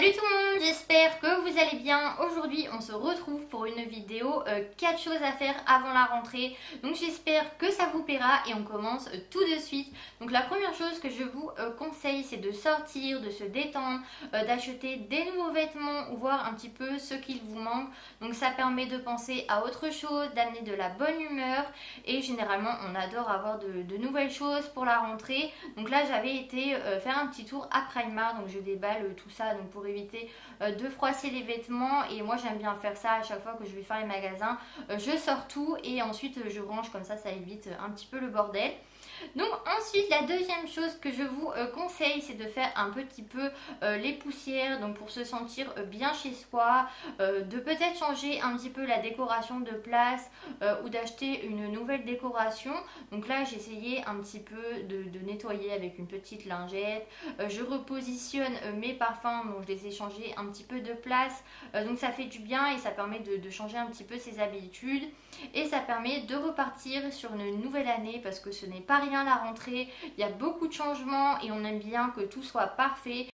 Salut tout le monde, j'espère que vous allez bien. Aujourd'hui on se retrouve pour une vidéo 4 choses à faire avant la rentrée. Donc j'espère que ça vous plaira et on commence tout de suite. Donc la première chose que je vous conseille, c'est de sortir, de se détendre, d'acheter des nouveaux vêtements ou voir un petit peu ce qu'il vous manque. Donc ça permet de penser à autre chose, d'amener de la bonne humeur et généralement on adore avoir de nouvelles choses pour la rentrée. Donc là j'avais été faire un petit tour à Primark, donc je déballe tout ça donc pour éviter de froisser les vêtements, et moi j'aime bien faire ça à chaque fois que je vais faire les magasins. Je sors tout et ensuite je range, comme ça évite un petit peu le bordel. Donc ensuite la deuxième chose que je vous conseille, c'est de faire un petit peu les poussières, donc pour se sentir bien chez soi, de peut-être changer un petit peu la décoration de place ou d'acheter une nouvelle décoration. Donc là j'ai essayé un petit peu de nettoyer avec une petite lingette. Je repositionne mes parfums, donc je les ai changés un petit peu de place, donc ça fait du bien et ça permet de changer un petit peu ses habitudes et ça permet de repartir sur une nouvelle année, parce que ce n'est pas rien la rentrée, il y a beaucoup de changements et on aime bien que tout soit parfait.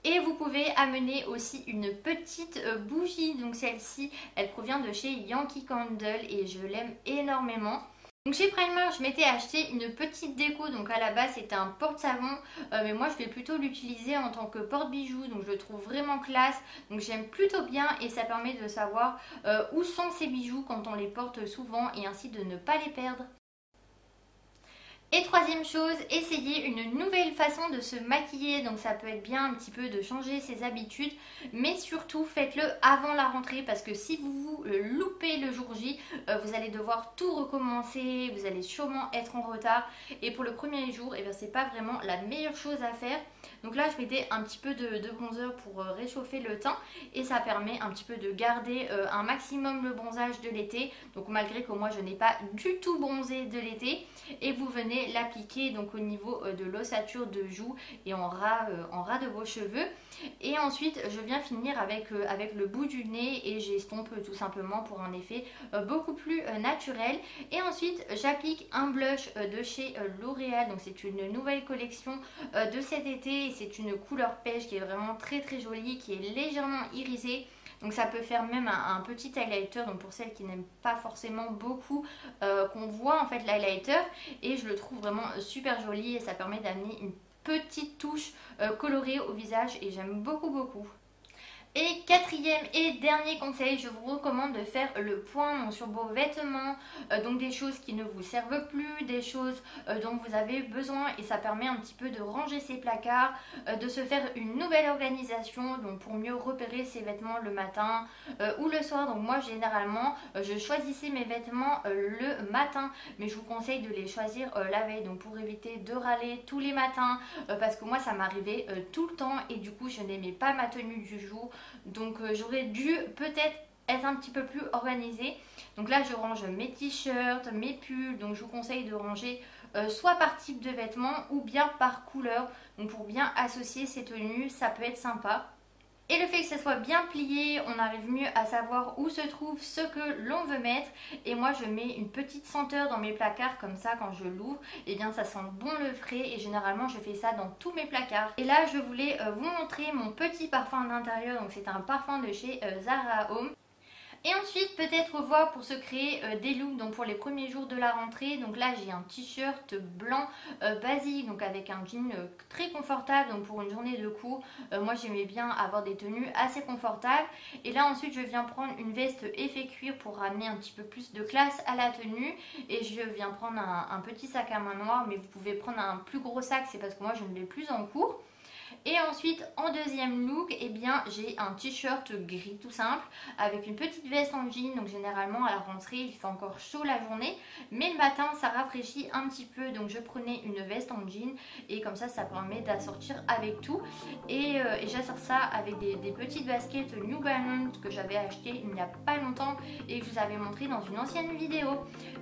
Et vous pouvez amener aussi une petite bougie, donc celle-ci elle provient de chez Yankee Candle et je l'aime énormément. Donc chez Primark je m'étais acheté une petite déco, donc à la base c'était un porte-savon, mais moi je vais plutôt l'utiliser en tant que porte-bijoux, donc je le trouve vraiment classe, donc j'aime plutôt bien et ça permet de savoir où sont ces bijoux quand on les porte souvent et ainsi de ne pas les perdre. Et troisième chose, essayez une nouvelle façon de se maquiller, donc ça peut être bien un petit peu de changer ses habitudes, mais surtout faites-le avant la rentrée, parce que si vous vous loupez le jour J, vous allez devoir tout recommencer, vous allez sûrement être en retard, et pour le premier jour, eh bien, c'est pas vraiment la meilleure chose à faire. Donc là je mettais un petit peu de bronzer pour réchauffer le teint et ça permet un petit peu de garder un maximum le bronzage de l'été, donc malgré que moi je n'ai pas du tout bronzé de l'été, et vous venez l'appliquer donc au niveau de l'ossature de joue et en ras de vos cheveux. Et ensuite je viens finir avec le bout du nez et j'estompe tout simplement pour un effet beaucoup plus naturel. Et ensuite j'applique un blush de chez L'Oréal, donc c'est une nouvelle collection de cet été et c'est une couleur pêche qui est vraiment très jolie, qui est légèrement irisée. Donc ça peut faire même un petit highlighter, donc pour celles qui n'aiment pas forcément beaucoup qu'on voit en fait l'highlighter, et je le trouve vraiment super joli et ça permet d'amener une petite touche colorée au visage et j'aime beaucoup. Et quatrième et dernier conseil, je vous recommande de faire le point sur vos vêtements, donc des choses qui ne vous servent plus, des choses dont vous avez besoin, et ça permet un petit peu de ranger ses placards, de se faire une nouvelle organisation, donc pour mieux repérer ses vêtements le matin ou le soir. Donc moi généralement je choisissais mes vêtements le matin, mais je vous conseille de les choisir la veille, donc pour éviter de râler tous les matins, parce que moi ça m'arrivait tout le temps et du coup je n'aimais pas ma tenue du jour. Donc j'aurais dû peut-être être un petit peu plus organisée. Donc là je range mes t-shirts, mes pulls, donc je vous conseille de ranger soit par type de vêtements ou bien par couleur. Donc pour bien associer ces tenues, ça peut être sympa. Et le fait que ça soit bien plié, on arrive mieux à savoir où se trouve ce que l'on veut mettre. Et moi je mets une petite senteur dans mes placards, comme ça quand je l'ouvre, et bien ça sent bon le frais, et généralement je fais ça dans tous mes placards. Et là je voulais vous montrer mon petit parfum d'intérieur, donc c'est un parfum de chez Zara Home. Et ensuite peut-être voir pour se créer des looks, donc pour les premiers jours de la rentrée. Donc là j'ai un t-shirt blanc basique, donc avec un jean très confortable, donc pour une journée de cours. Moi j'aimais bien avoir des tenues assez confortables. Et là ensuite je viens prendre une veste effet cuir pour ramener un petit peu plus de classe à la tenue. Et je viens prendre un petit sac à main noir, mais vous pouvez prendre un plus gros sac, c'est parce que moi je ne vais plus en cours. Et ensuite en deuxième look, eh bien j'ai un t-shirt gris tout simple avec une petite veste en jean. Donc généralement à la rentrée il fait encore chaud la journée, mais le matin ça rafraîchit un petit peu, donc je prenais une veste en jean et comme ça permet d'assortir avec tout. Et j'assort ça avec des petites baskets New Balance que j'avais acheté il n'y a pas longtemps et que je vous avais montré dans une ancienne vidéo.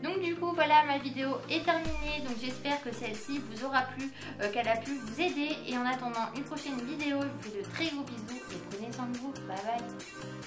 Donc du coup voilà, ma vidéo est terminée, donc j'espère que celle-ci vous aura plu, qu'elle a pu vous aider, et en attendant une prochaine vidéo, je vous fais de très gros bisous et prenez soin de vous. Bye bye.